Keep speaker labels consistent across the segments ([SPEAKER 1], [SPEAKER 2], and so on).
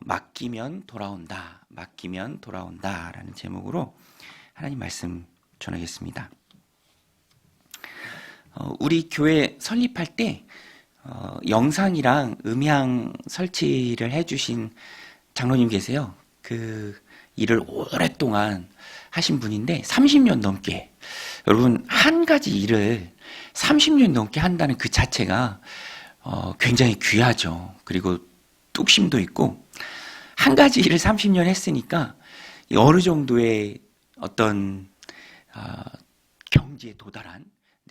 [SPEAKER 1] 맡기면 돌아온다, 맡기면 돌아온다 라는 제목으로 하나님 말씀 전하겠습니다. 우리 교회 설립할 때 영상이랑 음향 설치를 해주신 장로님 계세요. 그 일을 오랫동안 하신 분인데 30년 넘게, 여러분 한 가지 일을 30년 넘게 한다는 그 자체가 굉장히 귀하죠. 그리고 뚝심도 있고, 한 가지 일을 30년 했으니까 어느 정도의 어떤 경지에 도달한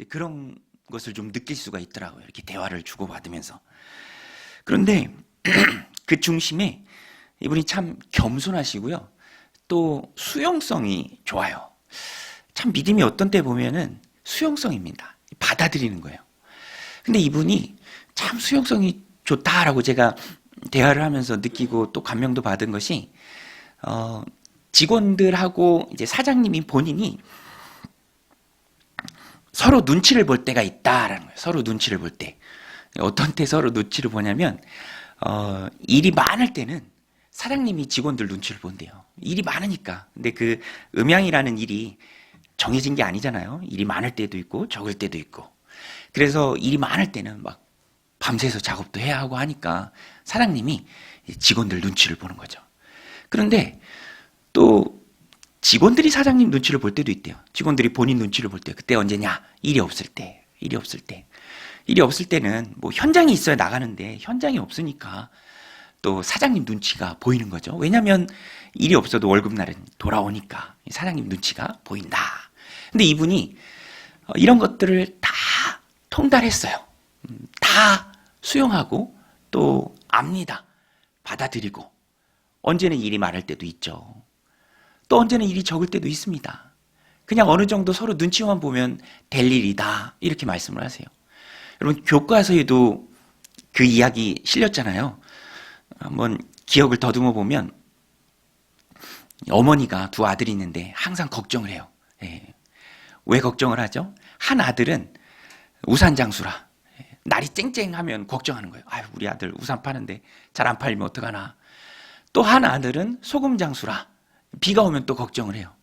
[SPEAKER 1] 그런 것을 좀 느낄 수가 있더라고요. 이렇게 대화를 주고받으면서. 그런데 그 중심에 이분이 참 겸손하시고요. 또 수용성이 좋아요. 참 믿음이 어떤 때 보면은 수용성입니다. 받아들이는 거예요. 근데 이분이 참 수용성이 좋다라고 제가 대화를 하면서 느끼고 또 감명도 받은 것이, 직원들하고 이제 사장님이 본인이 서로 눈치를 볼 때가 있다라는 거예요. 서로 눈치를 볼 때. 어떤 때 서로 눈치를 보냐면, 일이 많을 때는 사장님이 직원들 눈치를 본대요. 일이 많으니까. 근데 그 음향이라는 일이 정해진 게 아니잖아요. 일이 많을 때도 있고 적을 때도 있고. 그래서 일이 많을 때는 막 밤새서 작업도 해야 하고 하니까 사장님이 직원들 눈치를 보는 거죠. 그런데 또 직원들이 사장님 눈치를 볼 때도 있대요. 직원들이 본인 눈치를 볼 때. 그때 언제냐? 일이 없을 때. 일이 없을 때. 일이 없을 때는 뭐 현장이 있어야 나가는데 현장이 없으니까 또 사장님 눈치가 보이는 거죠. 왜냐하면 일이 없어도 월급날은 돌아오니까 사장님 눈치가 보인다. 근데 이분이 이런 것들을 다 통달했어요. 다 수용하고 또 압니다. 받아들이고. 언제는 일이 많을 때도 있죠. 또 언제는 일이 적을 때도 있습니다. 그냥 어느 정도 서로 눈치만 보면 될 일이다, 이렇게 말씀을 하세요. 여러분 교과서에도 그 이야기 실렸잖아요. 한번 기억을 더듬어 보면 어머니가 두 아들이 있는데 항상 걱정을 해요. 왜 걱정을 하죠? 한 아들은 우산 장수라. 날이 쨍쨍하면 걱정하는 거예요. 아유, 우리 아들 우산 파는데 잘 안 팔리면 어떡하나. 또 한 아들은 소금 장수라. 비가 오면 또 걱정을 해요.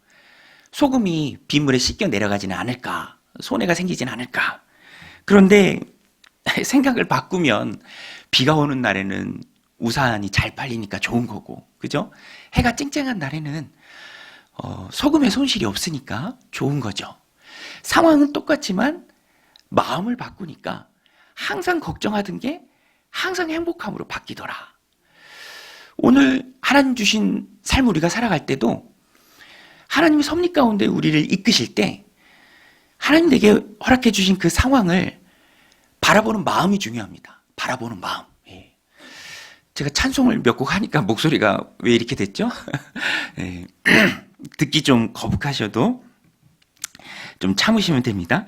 [SPEAKER 1] 소금이 빗물에 씻겨 내려가지는 않을까, 손해가 생기진 않을까. 그런데 생각을 바꾸면 비가 오는 날에는 우산이 잘 팔리니까 좋은 거고, 그죠? 해가 쨍쨍한 날에는 소금에 손실이 없으니까 좋은 거죠. 상황은 똑같지만 마음을 바꾸니까 항상 걱정하던 게 항상 행복함으로 바뀌더라. 오늘 하나님 주신 삶을 우리가 살아갈 때도 하나님이 섭리 가운데 우리를 이끄실 때 하나님 내게 허락해 주신 그 상황을 바라보는 마음이 중요합니다. 바라보는 마음. 제가 찬송을 몇 곡 하니까 목소리가 왜 이렇게 됐죠? 듣기 좀 거북하셔도 좀 참으시면 됩니다.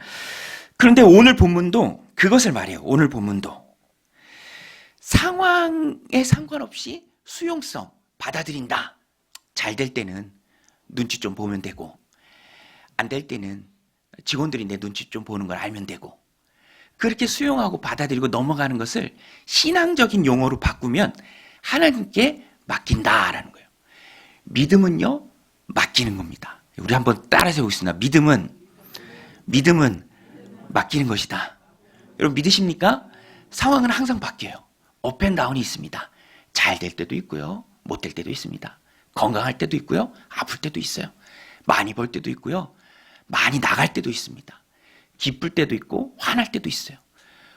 [SPEAKER 1] 그런데 오늘 본문도 그것을 말해요. 오늘 본문도 상황에 상관없이 수용성, 받아들인다. 잘 될 때는 눈치 좀 보면 되고, 안 될 때는 직원들이 내 눈치 좀 보는 걸 알면 되고, 그렇게 수용하고 받아들이고 넘어가는 것을 신앙적인 용어로 바꾸면 하나님께 맡긴다라는 거예요. 믿음은요, 맡기는 겁니다. 우리 한번 따라 세우겠습니다. 믿음은 맡기는 것이다. 여러분 믿으십니까? 상황은 항상 바뀌어요. 업앤다운이 있습니다. 잘 될 때도 있고요, 못 될 때도 있습니다. 건강할 때도 있고요, 아플 때도 있어요. 많이 벌 때도 있고요, 많이 나갈 때도 있습니다. 기쁠 때도 있고 화날 때도 있어요.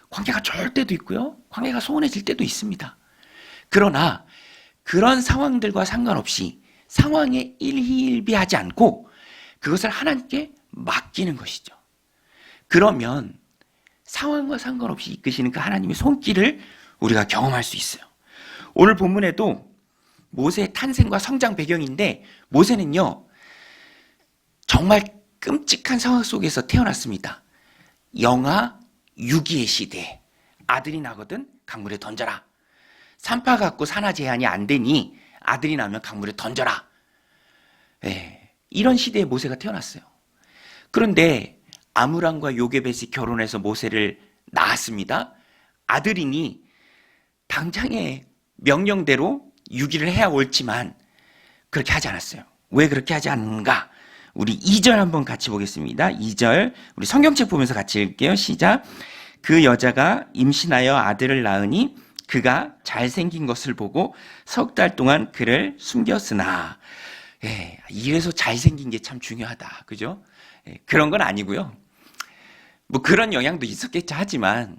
[SPEAKER 1] 관계가 좋을 때도 있고요, 관계가 소원해질 때도 있습니다. 그러나 그런 상황들과 상관없이 상황에 일희일비하지 않고 그것을 하나님께 맡기는 것이죠. 그러면 상황과 상관없이 이끄시는 그 하나님의 손길을 우리가 경험할 수 있어요. 오늘 본문에도 모세의 탄생과 성장 배경인데, 모세는요 정말 끔찍한 상황 속에서 태어났습니다. 영하 6기의 시대에 아들이 나거든 강물에 던져라. 산파 갖고 산하 제한이 안 되니 아들이 나면 강물에 던져라. 이런 시대에 모세가 태어났어요. 그런데 아므람과 요게벳이 결혼해서 모세를 낳았습니다. 아들이니 당장의 명령대로 유기를 해야 옳지만 그렇게 하지 않았어요. 왜 그렇게 하지 않는가? 우리 2절 한번 같이 보겠습니다. 2절 우리 성경책 보면서 같이 읽게요. 시작. 그 여자가 임신하여 아들을 낳으니 그가 잘생긴 것을 보고 3달 동안 그를 숨겼으나, 예, 이래서 잘생긴 게 참 중요하다. 그죠? 예, 그런 건 아니고요. 뭐 그런 영향도 있었겠죠. 하지만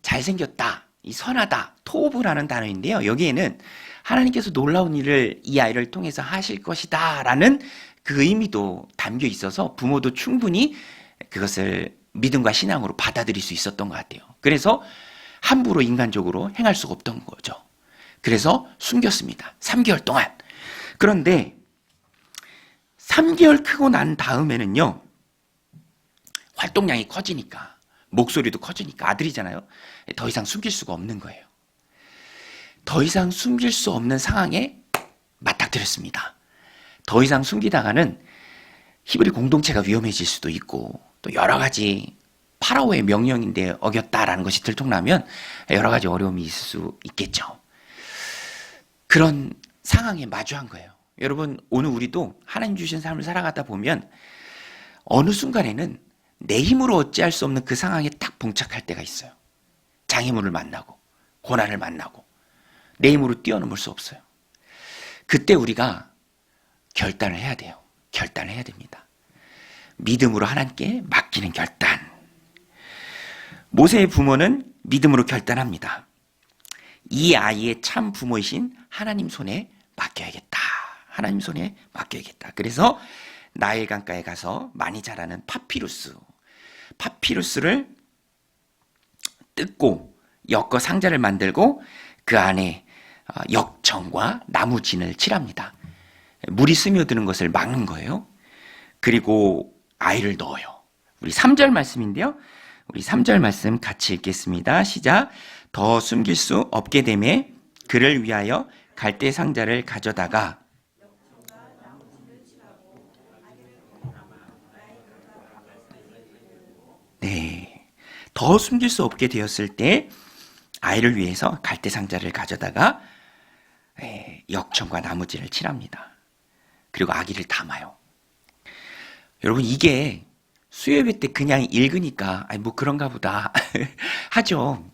[SPEAKER 1] 잘생겼다, 이 선하다, 토브라는 단어인데요. 여기에는 하나님께서 놀라운 일을 이 아이를 통해서 하실 것이다 라는 그 의미도 담겨 있어서 부모도 충분히 그것을 믿음과 신앙으로 받아들일 수 있었던 것 같아요. 그래서 함부로 인간적으로 행할 수가 없던 거죠. 그래서 숨겼습니다. 3개월 동안. 그런데 3개월 크고 난 다음에는요, 활동량이 커지니까, 목소리도 커지니까, 아들이잖아요. 더 이상 숨길 수가 없는 거예요. 더 이상 숨길 수 없는 상황에 맞닥뜨렸습니다. 더 이상 숨기다가는 히브리 공동체가 위험해질 수도 있고, 또 여러 가지 파라오의 명령인데 어겼다라는 것이 들통나면 여러 가지 어려움이 있을 수 있겠죠. 그런 상황에 마주한 거예요. 여러분, 오늘 우리도 하나님 주신 삶을 살아가다 보면 어느 순간에는 내 힘으로 어찌할 수 없는 그 상황에 딱 봉착할 때가 있어요. 장애물을 만나고 고난을 만나고 내 힘으로 뛰어넘을 수 없어요. 그때 우리가 결단을 해야 돼요. 결단을 해야 됩니다. 믿음으로 하나님께 맡기는 결단. 모세의 부모는 믿음으로 결단합니다. 이 아이의 참 부모이신 하나님 손에 맡겨야겠다. 하나님 손에 맡겨야겠다. 그래서 나일 강가에 가서 많이 자라는 파피루스를 뜯고 엮어 상자를 만들고 그 안에 역청과 나무진을 칠합니다. 물이 스며드는 것을 막는 거예요. 그리고 아이를 넣어요. 우리 3절 말씀인데요. 우리 3절 말씀 같이 읽겠습니다. 시작. 더 숨길 수 없게 되매 그를 위하여 갈대 상자를 가져다가 네, 더 숨길 수 없게 되었을 때 아이를 위해서 갈대 상자를 가져다가 역청과 나무진을 칠합니다. 그리고 아기를 담아요. 여러분, 이게 수요예배 때 그냥 읽으니까 뭐 그런가 보다 하죠.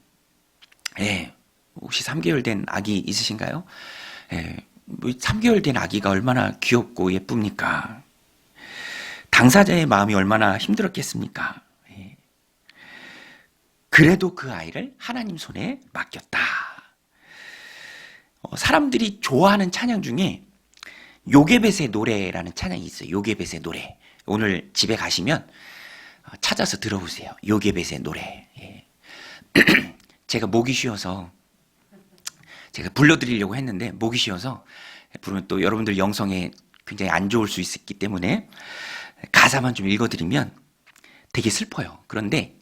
[SPEAKER 1] 예, 혹시 3개월 된 아기 있으신가요? 예, 뭐 3개월 된 아기가 얼마나 귀엽고 예쁩니까? 당사자의 마음이 얼마나 힘들었겠습니까? 예. 그래도 그 아이를 하나님 손에 맡겼다. 사람들이 좋아하는 찬양 중에 요게벳의 노래라는 찬양이 있어요. 요게벳의 노래. 오늘 집에 가시면 찾아서 들어보세요. 요게벳의 노래. 예. 제가 목이 쉬어서 제가 불러드리려고 했는데 목이 쉬어서 부르면 또 여러분들 영성에 굉장히 안 좋을 수 있기 때문에 가사만 좀 읽어드리면 되게 슬퍼요. 그런데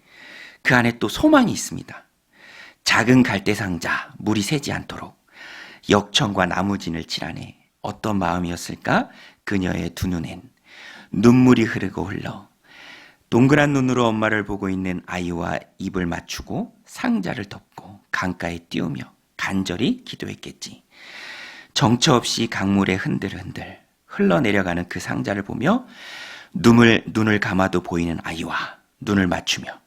[SPEAKER 1] 그 안에 또 소망이 있습니다. 작은 갈대상자, 물이 새지 않도록 역청과 나무진을 칠하네. 어떤 마음이었을까? 그녀의 두 눈엔 눈물이 흐르고 흘러 동그란 눈으로 엄마를 보고 있는 아이와 입을 맞추고 상자를 덮고 강가에 띄우며 간절히 기도했겠지. 정처 없이 강물에 흔들흔들 흘러내려가는 그 상자를 보며 눈을 감아도 보이는 아이와 눈을 맞추며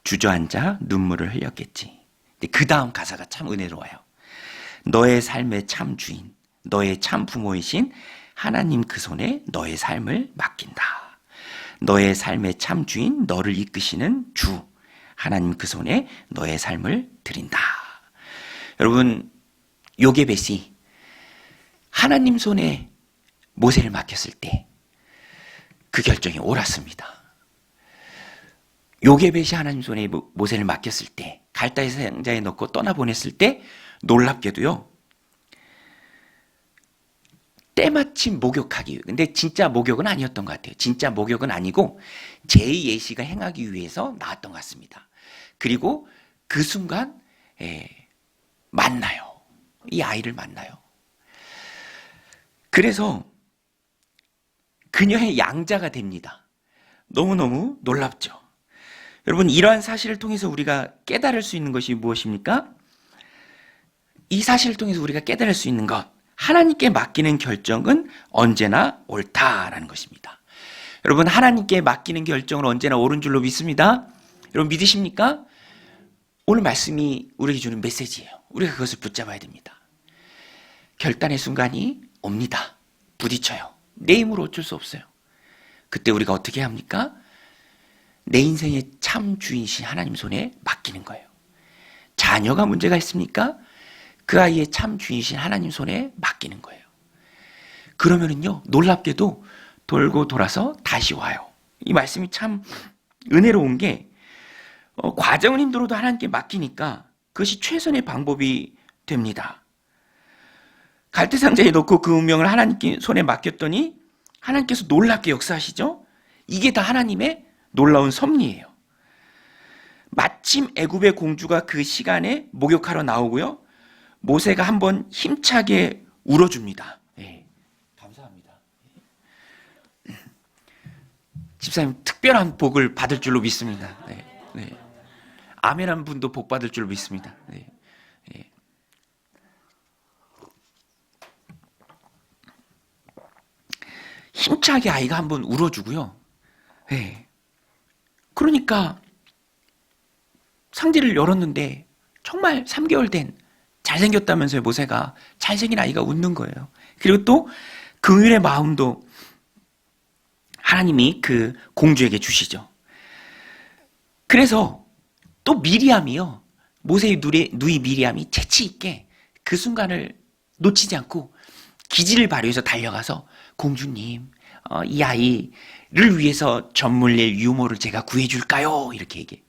[SPEAKER 1] 주저앉아 눈물을 흘렸겠지. 근데 그 다음 가사가 참 은혜로워요. 너의 삶의 참 주인, 너의 참 부모이신 하나님 그 손에 너의 삶을 맡긴다. 너의 삶의 참 주인, 너를 이끄시는 주 하나님 그 손에 너의 삶을 드린다. 여러분, 요게벳이 하나님 손에 모세를 맡겼을 때 그 결정이 옳았습니다. 요게벳이 하나님 손에 모세를 맡겼을 때, 갈대 상자에 넣고 떠나보냈을 때 놀랍게도요, 때마침 목욕하기, 근데 진짜 목욕은 아니었던 것 같아요. 진짜 목욕은 아니고 제2 예시가 행하기 위해서 나왔던 것 같습니다. 그리고 그 순간 만나요. 이 아이를 만나요. 그래서 그녀의 양자가 됩니다. 너무너무 놀랍죠. 여러분, 이러한 사실을 통해서 우리가 깨달을 수 있는 것이 무엇입니까? 이 사실을 통해서 우리가 깨달을 수 있는 것, 하나님께 맡기는 결정은 언제나 옳다라는 것입니다. 여러분, 하나님께 맡기는 결정은 언제나 옳은 줄로 믿습니다. 여러분 믿으십니까? 오늘 말씀이 우리에게 주는 메시지예요. 우리가 그것을 붙잡아야 됩니다. 결단의 순간이 옵니다. 부딪혀요. 내 힘으로 어쩔 수 없어요. 그때 우리가 어떻게 합니까? 내 인생의 참 주인이신 하나님 손에 맡기는 거예요. 자녀가 문제가 있습니까? 그 아이의 참 주인이신 하나님 손에 맡기는 거예요. 그러면은요, 놀랍게도 돌고 돌아서 다시 와요. 이 말씀이 참 은혜로운 게 과정은 힘들어도 하나님께 맡기니까 그것이 최선의 방법이 됩니다. 갈대상자에 넣고 그 운명을 하나님께 손에 맡겼더니 하나님께서 놀랍게 역사하시죠? 이게 다 하나님의 놀라운 섭리예요. 마침 애굽의 공주가 그 시간에 목욕하러 나오고요. 모세가 한번 힘차게 울어줍니다. 네, 감사합니다. 집사님 특별한 복을 받을 줄로 믿습니다. 네, 네. 아멘한 분도 복 받을 줄로 믿습니다. 네, 네. 힘차게 아이가 한번 울어주고요. 네. 그러니까 상자를 열었는데 정말 3개월 된 잘생겼다면서요. 모세가 잘생긴 아이가 웃는 거예요. 그리고 또 긍휼의 마음도 하나님이 그 공주에게 주시죠. 그래서 또 미리암이요, 모세의 누이 미리암이 재치 있게 그 순간을 놓치지 않고 기지를 발휘해서 달려가서 공주님, 이 아이를 위해서 젖물릴 유모를 제가 구해줄까요? 이렇게 얘기해요.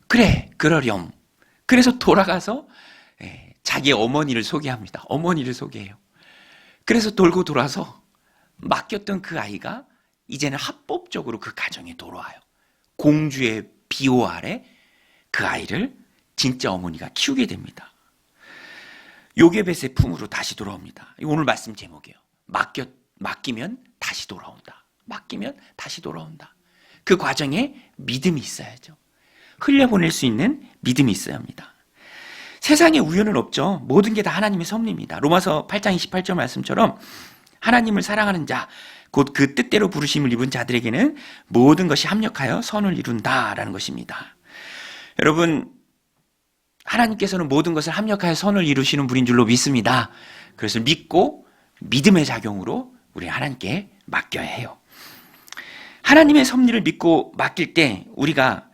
[SPEAKER 1] 그래, 그러렴. 그래서 돌아가서 자기 어머니를 소개합니다. 어머니를 소개해요. 그래서 돌고 돌아서 맡겼던 그 아이가 이제는 합법적으로 그 가정에 돌아와요. 공주의 비호 아래 그 아이를 진짜 어머니가 키우게 됩니다. 요게벳의 품으로 다시 돌아옵니다. 오늘 말씀 제목이에요. 맡기면 다시 돌아온다. 맡기면 다시 돌아온다. 그 과정에 믿음이 있어야죠. 흘려보낼 수 있는 믿음이 있어야 합니다. 세상에 우연은 없죠. 모든 게 다 하나님의 섭리입니다. 로마서 8장 28절 말씀처럼 하나님을 사랑하는 자, 곧 그 뜻대로 부르심을 입은 자들에게는 모든 것이 합력하여 선을 이룬다라는 것입니다. 여러분, 하나님께서는 모든 것을 합력하여 선을 이루시는 분인 줄로 믿습니다. 그래서 믿고 믿음의 작용으로 우리 하나님께 맡겨야 해요. 하나님의 섭리를 믿고 맡길 때 우리가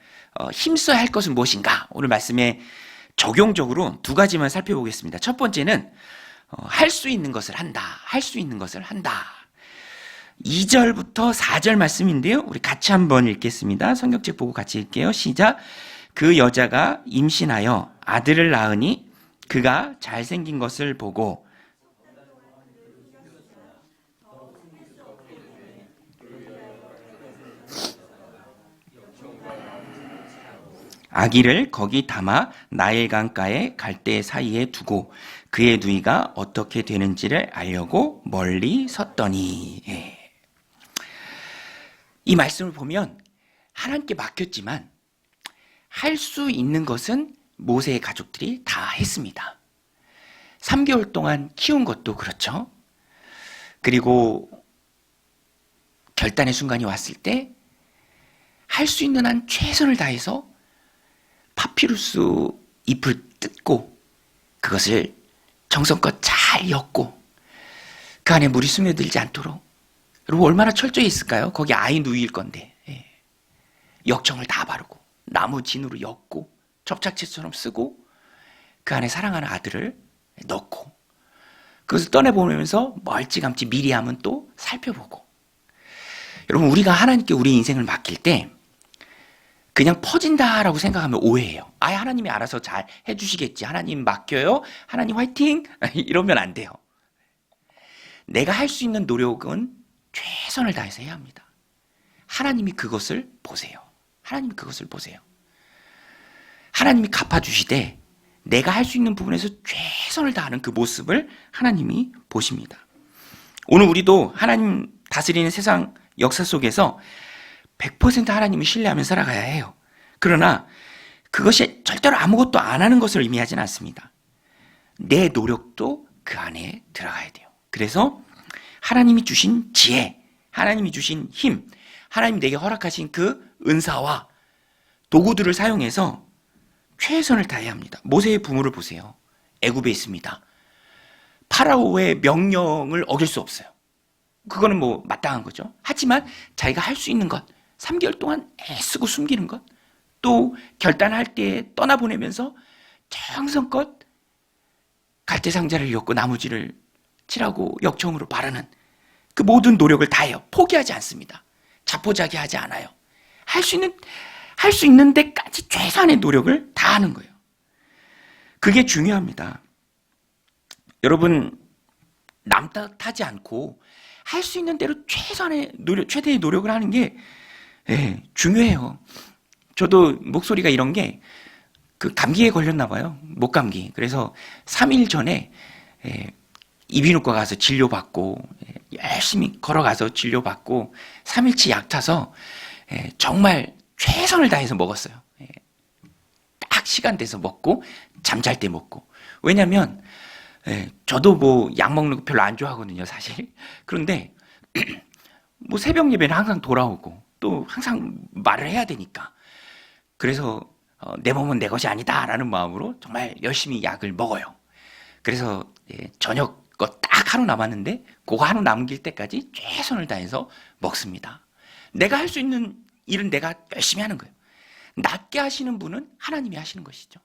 [SPEAKER 1] 힘써야 할 것은 무엇인가? 오늘 말씀에 적용적으로 두 가지만 살펴보겠습니다. 첫 번째는 할 수 있는 것을 한다. 할 수 있는 것을 한다. 2절부터 4절 말씀인데요. 우리 같이 한번 읽겠습니다. 성경책 보고 같이 읽게요. 시작. 그 여자가 임신하여 아들을 낳으니 그가 잘생긴 것을 보고 아기를 거기 담아 나일 강가에 갈대 사이에 두고 그의 누이가 어떻게 되는지를 알려고 멀리 섰더니. 이 말씀을 보면 하나님께 맡겼지만 할 수 있는 것은 모세의 가족들이 다 했습니다. 3개월 동안 키운 것도 그렇죠. 그리고 결단의 순간이 왔을 때 할 수 있는 한 최선을 다해서 파피루스 잎을 뜯고 그것을 정성껏 잘 엮고 그 안에 물이 스며들지 않도록. 여러분 얼마나 철저히 있을까요? 거기 아이 누이일 건데. 역청을 다 바르고 나무 진으로 엮고 접착제처럼 쓰고 그 안에 사랑하는 아들을 넣고 그것을 떠내보면서 멀찌감치 미리암은 또 살펴보고. 여러분 우리가 하나님께 우리 인생을 맡길 때 그냥 퍼진다라고 생각하면 오해예요. 아예 하나님이 알아서 잘 해주시겠지. 하나님 맡겨요. 하나님 화이팅! 이러면 안 돼요. 내가 할 수 있는 노력은 최선을 다해서 해야 합니다. 하나님이 그것을 보세요. 하나님이 그것을 보세요. 하나님이 갚아주시되 내가 할 수 있는 부분에서 최선을 다하는 그 모습을 하나님이 보십니다. 오늘 우리도 하나님 다스리는 세상 역사 속에서 100% 하나님을 신뢰하며 살아가야 해요. 그러나 그것이 절대로 아무것도 안 하는 것을 의미하지는 않습니다. 내 노력도 그 안에 들어가야 돼요. 그래서 하나님이 주신 지혜, 하나님이 주신 힘, 하나님 내게 허락하신 그 은사와 도구들을 사용해서 최선을 다해야 합니다. 모세의 부모를 보세요. 애굽에 있습니다. 파라오의 명령을 어길 수 없어요. 그거는 뭐 마땅한 거죠. 하지만 자기가 할 수 있는 것, 3개월 동안 애쓰고 숨기는 것, 또 결단할 때 떠나보내면서 정성껏 갈대상자를 엮고 나무지를 칠하고 역청으로 바르는 그 모든 노력을 다해요. 포기하지 않습니다. 자포자기하지 않아요. 할 수 있는 데까지 최선의 노력을 다하는 거예요. 그게 중요합니다. 여러분, 남 탓하지 않고 할 수 있는 대로 최선의 노력, 최대의 노력을 하는 게 중요해요. 저도 목소리가 이런 게 그 감기에 걸렸나 봐요. 목감기. 그래서 3일 전에 이비인후과 가서 진료받고 열심히 걸어가서 진료받고 3일치 약 타서 정말 최선을 다해서 먹었어요. 딱 시간 돼서 먹고 잠잘 때 먹고. 왜냐면 저도 뭐 약 먹는 거 별로 안 좋아하거든요, 사실. 그런데 뭐 새벽 예배는 항상 돌아오고 또 항상 말을 해야 되니까. 그래서 내 몸은 내 것이 아니다라는 마음으로 정말 열심히 약을 먹어요. 그래서 저녁 거 딱 하루 남았는데 그거 하루 남길 때까지 최선을 다해서 먹습니다. 내가 할 수 있는 일은 내가 열심히 하는 거예요. 낫게 하시는 분은 하나님이 하시는 것이죠.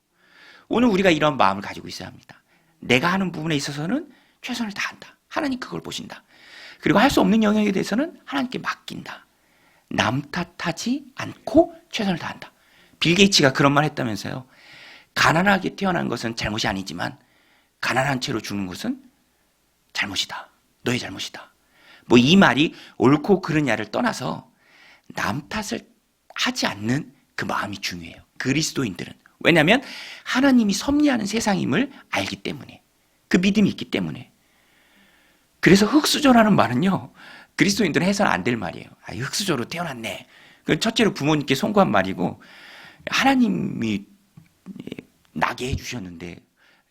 [SPEAKER 1] 오늘 우리가 이런 마음을 가지고 있어야 합니다. 내가 하는 부분에 있어서는 최선을 다한다. 하나님 그걸 보신다. 그리고 할 수 없는 영역에 대해서는 하나님께 맡긴다. 남 탓하지 않고 최선을 다한다. 빌 게이츠가 그런 말 했다면서요. 가난하게 태어난 것은 잘못이 아니지만 가난한 채로 죽는 것은 잘못이다. 너의 잘못이다. 뭐 이 말이 옳고 그르냐를 떠나서 남 탓을 하지 않는 그 마음이 중요해요. 그리스도인들은. 왜냐하면 하나님이 섭리하는 세상임을 알기 때문에. 그 믿음이 있기 때문에. 그래서 흙수저라는 말은요. 그리스도인들은 해서는 안 될 말이에요. 흙수저로 태어났네. 첫째로 부모님께 송구한 말이고 하나님이 나게 해주셨는데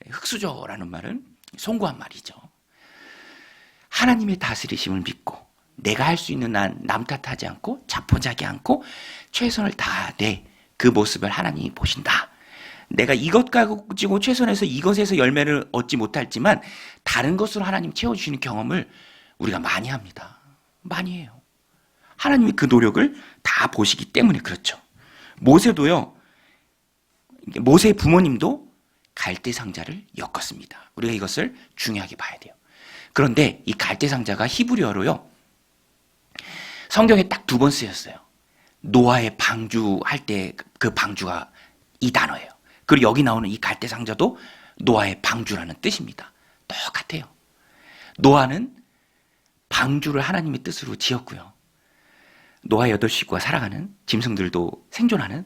[SPEAKER 1] 흙수저라는 말은 송구한 말이죠. 하나님의 다스리심을 믿고 내가 할 수 있는 난 남 탓하지 않고 자포자기 않고 최선을 다하되 그 모습을 하나님이 보신다. 내가 이것 가지고 최선에서 이것에서 열매를 얻지 못할지만 다른 것으로 하나님 채워주시는 경험을 우리가 많이 합니다. 많이 해요. 하나님이 그 노력을 다 보시기 때문에 그렇죠. 모세도요. 모세의 부모님도 갈대 상자를 엮었습니다. 우리가 이것을 중요하게 봐야 돼요. 그런데 이 갈대 상자가 히브리어로요. 성경에 딱 2번 쓰였어요. 노아의 방주할 때 그 방주가 이 단어예요. 그리고 여기 나오는 이 갈대 상자도 노아의 방주라는 뜻입니다. 똑같아요. 노아는 방주를 하나님의 뜻으로 지었고요. 노아 8식구가 살아가는 짐승들도 생존하는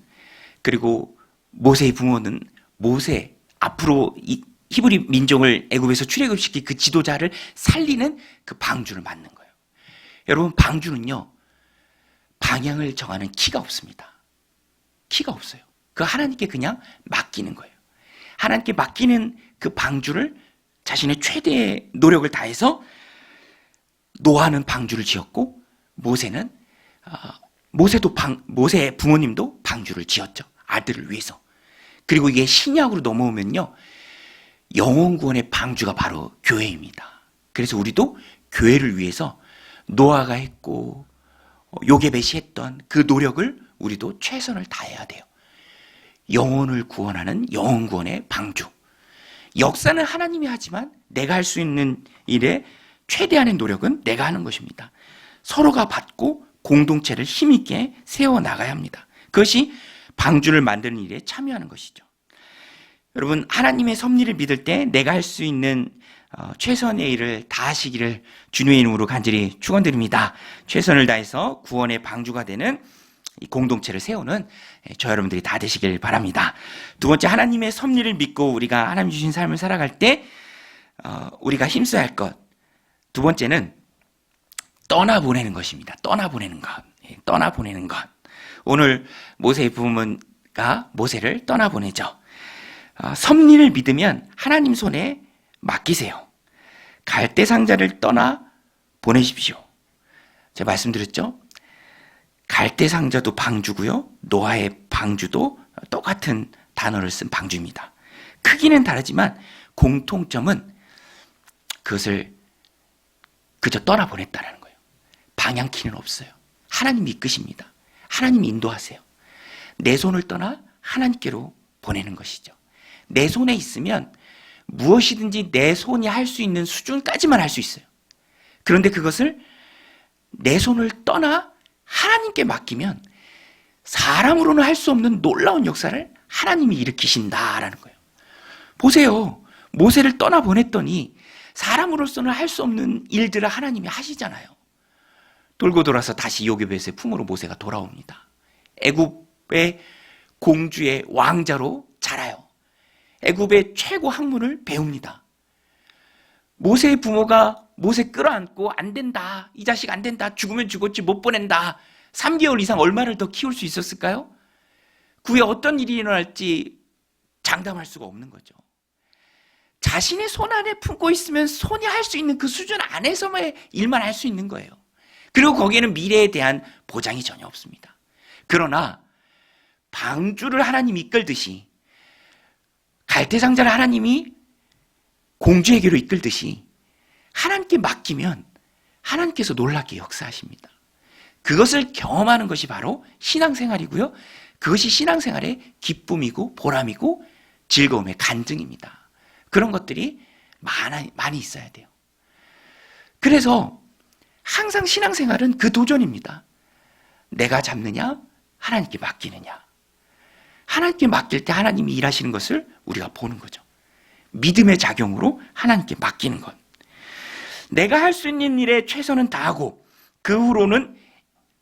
[SPEAKER 1] 그리고 모세의 부모는 모세 앞으로 이 히브리 민족을 애굽에서 출애굽시킨 그 지도자를 살리는 그 방주를 만든 거예요. 여러분 방주는요. 방향을 정하는 키가 없습니다. 키가 없어요. 그 하나님께 그냥 맡기는 거예요. 하나님께 맡기는 그 방주를 자신의 최대의 노력을 다해서 노아는 방주를 지었고 모세는 모세의 부모님도 방주를 지었죠. 아들을 위해서. 그리고 이게 신약으로 넘어오면요. 영혼 구원의 방주가 바로 교회입니다. 그래서 우리도 교회를 위해서 노아가 했고 요게벳이 했던 그 노력을 우리도 최선을 다해야 돼요. 영혼을 구원하는 영혼 구원의 방주. 역사는 하나님이 하지만 내가 할 수 있는 일에 최대한의 노력은 내가 하는 것입니다. 서로가 받고 공동체를 힘있게 세워나가야 합니다. 그것이 방주를 만드는 일에 참여하는 것이죠. 여러분 하나님의 섭리를 믿을 때 내가 할 수 있는 최선의 일을 다하시기를 주님의 이름으로 간절히 축원드립니다. 최선을 다해서 구원의 방주가 되는 이 공동체를 세우는 저 여러분들이 다 되시길 바랍니다. 두 번째 하나님의 섭리를 믿고 우리가 하나님 주신 삶을 살아갈 때 우리가 힘써야 할 것. 두 번째는 떠나보내는 것입니다. 떠나보내는 것. 떠나보내는 것. 오늘 모세의 부모가 모세를 떠나보내죠. 섭리를 믿으면 하나님 손에 맡기세요. 갈대 상자를 떠나 보내십시오. 제가 말씀드렸죠? 갈대 상자도 방주고요. 노아의 방주도 똑같은 단어를 쓴 방주입니다. 크기는 다르지만 공통점은 그것을 그저 떠나보냈다는 거예요. 방향키는 없어요. 하나님이 이끄십니다. 하나님이 인도하세요. 내 손을 떠나 하나님께로 보내는 것이죠. 내 손에 있으면 무엇이든지 내 손이 할 수 있는 수준까지만 할 수 있어요. 그런데 그것을 내 손을 떠나 하나님께 맡기면 사람으로는 할 수 없는 놀라운 역사를 하나님이 일으키신다라는 거예요. 보세요. 모세를 떠나보냈더니 사람으로서는 할 수 없는 일들을 하나님이 하시잖아요. 돌고 돌아서 다시 요괴벳의 품으로 모세가 돌아옵니다. 애굽의 공주의 왕자로 자라요. 애굽의 최고 학문을 배웁니다. 모세의 부모가 모세 끌어안고 안 된다. 이 자식 안 된다. 죽으면 죽었지 못 보낸다. 3개월 이상 얼마를 더 키울 수 있었을까요? 그 후에 어떤 일이 일어날지 장담할 수가 없는 거죠. 자신의 손 안에 품고 있으면 손이 할 수 있는 그 수준 안에서만 일만 할 수 있는 거예요. 그리고 거기에는 미래에 대한 보장이 전혀 없습니다. 그러나 방주를 하나님이 이끌듯이 갈대상자를 하나님이 공주에게로 이끌듯이 하나님께 맡기면 하나님께서 놀랍게 역사하십니다. 그것을 경험하는 것이 바로 신앙생활이고요. 그것이 신앙생활의 기쁨이고 보람이고 즐거움의 간증입니다. 그런 것들이 많이 있어야 돼요. 그래서 항상 신앙생활은 그 도전입니다. 내가 잡느냐, 하나님께 맡기느냐. 하나님께 맡길 때 하나님이 일하시는 것을 우리가 보는 거죠. 믿음의 작용으로 하나님께 맡기는 것. 내가 할 수 있는 일에 최선은 다하고 그 후로는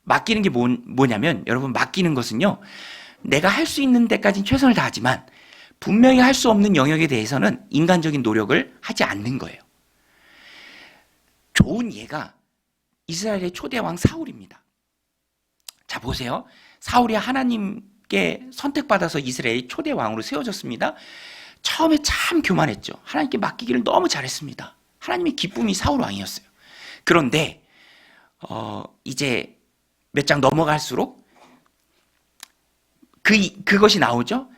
[SPEAKER 1] 맡기는 게 뭐냐면 여러분 맡기는 것은요. 내가 할 수 있는 데까지는 최선을 다하지만 분명히 할 수 없는 영역에 대해서는 인간적인 노력을 하지 않는 거예요. 좋은 예가 이스라엘의 초대 왕 사울입니다. 자 보세요. 사울이 하나님께 선택받아서 이스라엘의 초대 왕으로 세워졌습니다. 처음에 참 교만했죠. 하나님께 맡기기를 너무 잘했습니다. 하나님의 기쁨이 사울 왕이었어요. 그런데 이제 몇 장 넘어갈수록 그것이 나오죠.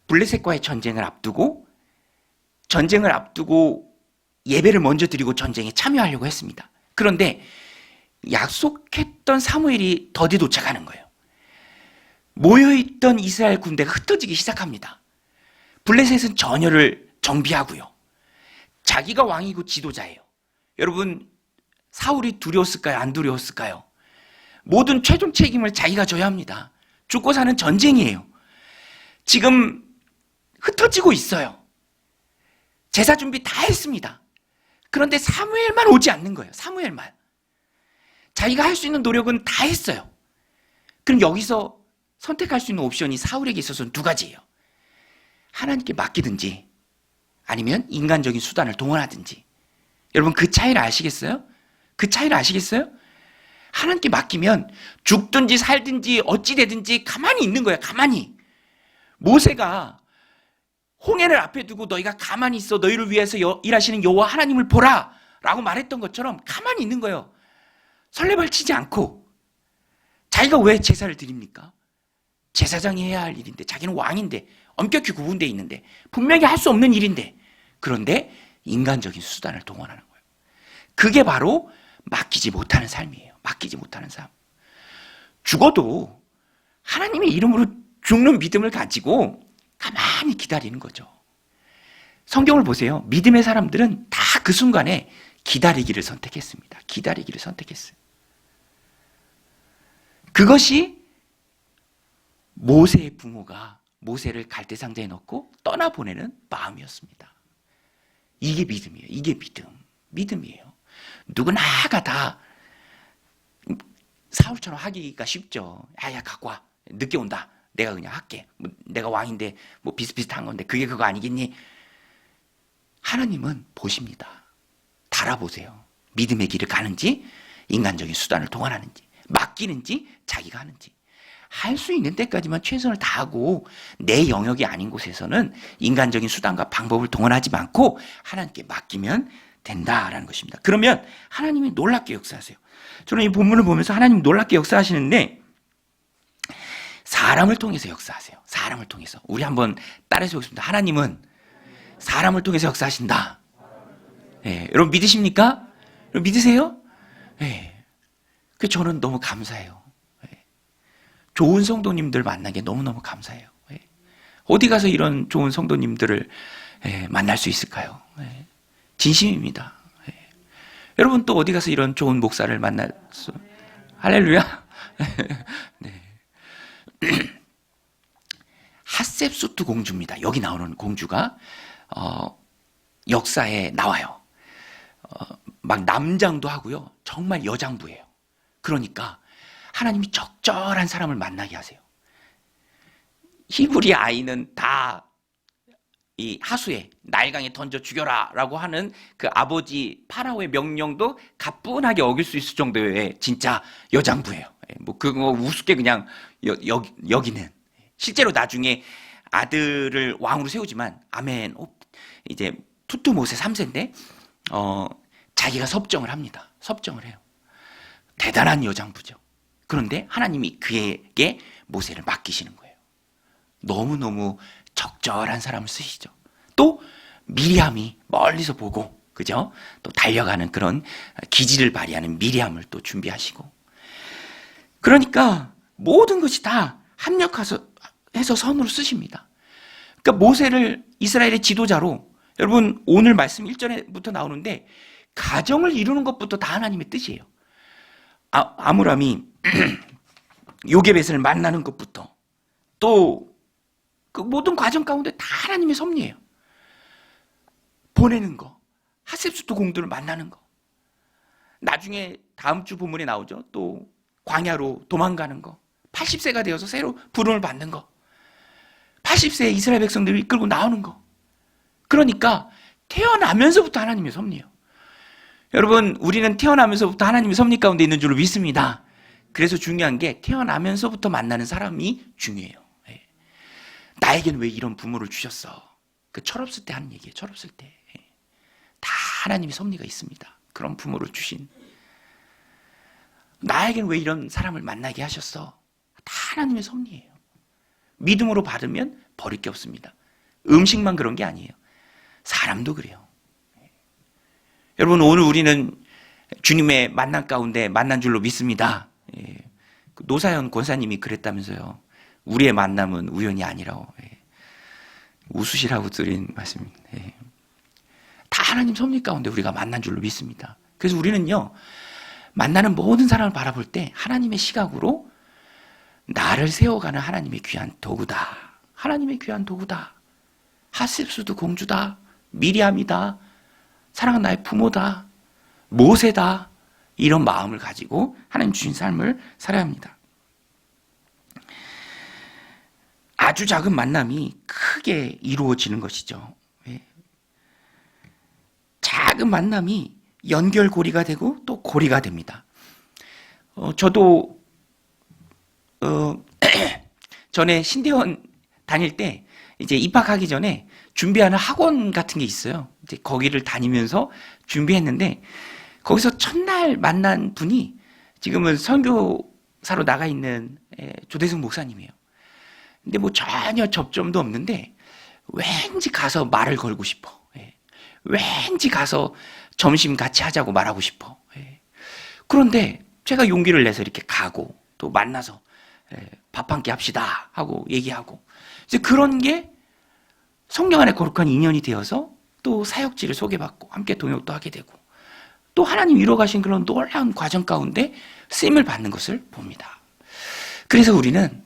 [SPEAKER 1] 블레셋과의 전쟁을 앞두고 예배를 먼저 드리고 전쟁에 참여하려고 했습니다. 그런데 약속했던 사무엘이 더디 도착하는 거예요. 모여있던 이스라엘 군대가 흩어지기 시작합니다. 블레셋은 전열을 정비하고요. 자기가 왕이고 지도자예요. 여러분 사울이 두려웠을까요? 안 두려웠을까요? 모든 최종 책임을 자기가 져야 합니다. 죽고 사는 전쟁이에요. 지금 흩어지고 있어요. 제사 준비 다 했습니다. 그런데 사무엘만 오지 않는 거예요. 사무엘만. 자기가 할 수 있는 노력은 다 했어요. 그럼 여기서 선택할 수 있는 옵션이 사울에게 있어서는 두 가지예요. 하나님께 맡기든지 아니면 인간적인 수단을 동원하든지. 여러분 그 차이를 아시겠어요? 그 차이를 아시겠어요? 하나님께 맡기면 죽든지 살든지 어찌 되든지 가만히 있는 거예요. 가만히. 모세가 홍해를 앞에 두고 너희가 가만히 있어 너희를 위해서 일하시는 여호와 하나님을 보라 라고 말했던 것처럼 가만히 있는 거예요. 설레발치지 않고. 자기가 왜 제사를 드립니까? 제사장이 해야 할 일인데 자기는 왕인데 엄격히 구분되어 있는데 분명히 할 수 없는 일인데 그런데 인간적인 수단을 동원하는 거예요. 그게 바로 맡기지 못하는 삶이에요. 맡기지 못하는 삶. 죽어도 하나님의 이름으로 죽는 믿음을 가지고 가만히 기다리는 거죠. 성경을 보세요. 믿음의 사람들은 다 그 순간에 기다리기를 선택했습니다. 기다리기를 선택했어요. 그것이 모세의 부모가 모세를 갈대상자에 넣고 떠나보내는 마음이었습니다. 이게 믿음이에요. 이게 믿음이에요. 누구나가 다 사울처럼 하기가 쉽죠. 야 갖고 와. 늦게 온다. 내가 그냥 할게. 내가 왕인데 비슷비슷한 건데 그게 그거 아니겠니? 하나님은 보십니다. 달아보세요. 믿음의 길을 가는지 인간적인 수단을 동원하는지 맡기는지 자기가 하는지. 할 수 있는 데까지만 최선을 다하고 내 영역이 아닌 곳에서는 인간적인 수단과 방법을 동원하지 않고 하나님께 맡기면 된다라는 것입니다. 그러면 하나님이 놀랍게 역사하세요. 저는 이 본문을 보면서 하나님 놀랍게 역사하시는데 사람을 통해서 역사하세요. 사람을 통해서. 우리 한번 따라해서 보겠습니다. 하나님은 사람을 통해서 역사하신다. 예, 여러분 믿으십니까? 여러분 믿으세요? 예. 그 저는 너무 감사해요. 예. 좋은 성도님들 만나게 너무너무 감사해요. 예. 어디 가서 이런 좋은 성도님들을 만날 수 있을까요? 예. 진심입니다. 예. 여러분 또 어디 가서 이런 좋은 목사를 만날 수? 할렐루야. 네. 핫셉수트 공주입니다. 여기 나오는 공주가 역사에 나와요. 막 남장도 하고요. 정말 여장부예요. 그러니까 하나님이 적절한 사람을 만나게 하세요. 히브리 아이는 다 이 하수에 나일강에 던져 죽여라 라고 하는 그 아버지 파라오의 명령도 가뿐하게 어길 수 있을 정도의 진짜 여장부예요. 뭐 그거 우습게 그냥 여기는. 실제로 나중에 아들을 왕으로 세우지만 아멘 이제 투투모세 3세인데 자기가 섭정을 합니다. 섭정을 해요. 대단한 여장부죠. 그런데 하나님이 그에게 모세를 맡기시는 거예요. 너무너무 적절한 사람을 쓰시죠. 또 미리암이 멀리서 보고 그죠? 또 달려가는 그런 기지를 발휘하는 미리암을 또 준비하시고 그러니까 모든 것이 다 합력해서 선으로 쓰십니다. 그러니까 모세를 이스라엘의 지도자로 여러분 오늘 말씀 1절부터 나오는데 가정을 이루는 것부터 다 하나님의 뜻이에요. 아므람이 요게벳을 만나는 것부터 또 그 모든 과정 가운데 다 하나님의 섭리예요. 보내는 거, 핫셉수트 공주를 만나는 거. 나중에 다음 주 본문에 나오죠. 또 광야로 도망가는 거. 80세가 되어서 새로 부름을 받는 거. 80세에 이스라엘 백성들을 이끌고 나오는 거. 그러니까 태어나면서부터 하나님의 섭리예요. 여러분 우리는 태어나면서부터 하나님의 섭리 가운데 있는 줄로 믿습니다. 그래서 중요한 게 태어나면서부터 만나는 사람이 중요해요. 나에게는 왜 이런 부모를 주셨어? 그 철없을 때 하는 얘기예요. 철없을 때. 다 하나님의 섭리가 있습니다. 그런 부모를 주신. 나에게는 왜 이런 사람을 만나게 하셨어? 다 하나님의 섭리예요. 믿음으로 받으면 버릴 게 없습니다. 음식만 그런 게 아니에요. 사람도 그래요. 여러분 오늘 우리는 주님의 만남 가운데 만난 줄로 믿습니다. 노사연 권사님이 그랬다면서요. 우리의 만남은 우연이 아니라고. 웃으시라고 드린 말씀입니다. 다 하나님 섭리 가운데 우리가 만난 줄로 믿습니다. 그래서 우리는요. 만나는 모든 사람을 바라볼 때 하나님의 시각으로 나를 세워가는 하나님의 귀한 도구다. 하나님의 귀한 도구다. 핫셉수도 공주다. 미리암이다. 사랑하는 나의 부모다. 모세다. 이런 마음을 가지고 하나님 주신 삶을 살아야 합니다. 아주 작은 만남이 크게 이루어지는 것이죠. 작은 만남이 연결고리가 되고 또 고리가 됩니다. 저도 전에 신대원 다닐 때 이제 입학하기 전에 준비하는 학원 같은 게 있어요. 이제 거기를 다니면서 준비했는데 거기서 첫날 만난 분이 지금은 선교사로 나가 있는 조대승 목사님이에요. 근데 뭐 전혀 접점도 없는데 왠지 가서 말을 걸고 싶어. 왠지 가서 점심 같이 하자고 말하고 싶어. 그런데 제가 용기를 내서 이렇게 가고 또 만나서 밥 한 끼 합시다 하고 얘기하고 이제 그런 게 성령 안에 거룩한 인연이 되어서 또 사역지를 소개받고 함께 동역도 하게 되고 또 하나님 이뤄가신 그런 놀라운 과정 가운데 쓰임을 받는 것을 봅니다. 그래서 우리는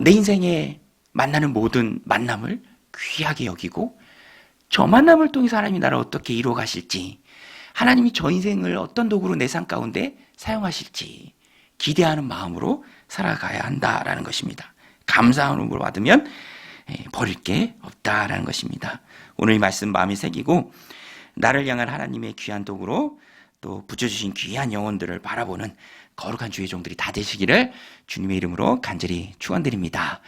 [SPEAKER 1] 내 인생에 만나는 모든 만남을 귀하게 여기고 저 만남을 통해서 하나님이 나를 어떻게 이루어 가실지 하나님이 저 인생을 어떤 도구로 내 삶 가운데 사용하실지 기대하는 마음으로 살아가야 한다라는 것입니다. 감사한 마음으로 받으면 버릴 게 없다라는 것입니다. 오늘 이 말씀 마음에 새기고 나를 향한 하나님의 귀한 도구로 또 붙여주신 귀한 영혼들을 바라보는 거룩한 주의 종들이 다 되시기를 주님의 이름으로 간절히 축원드립니다.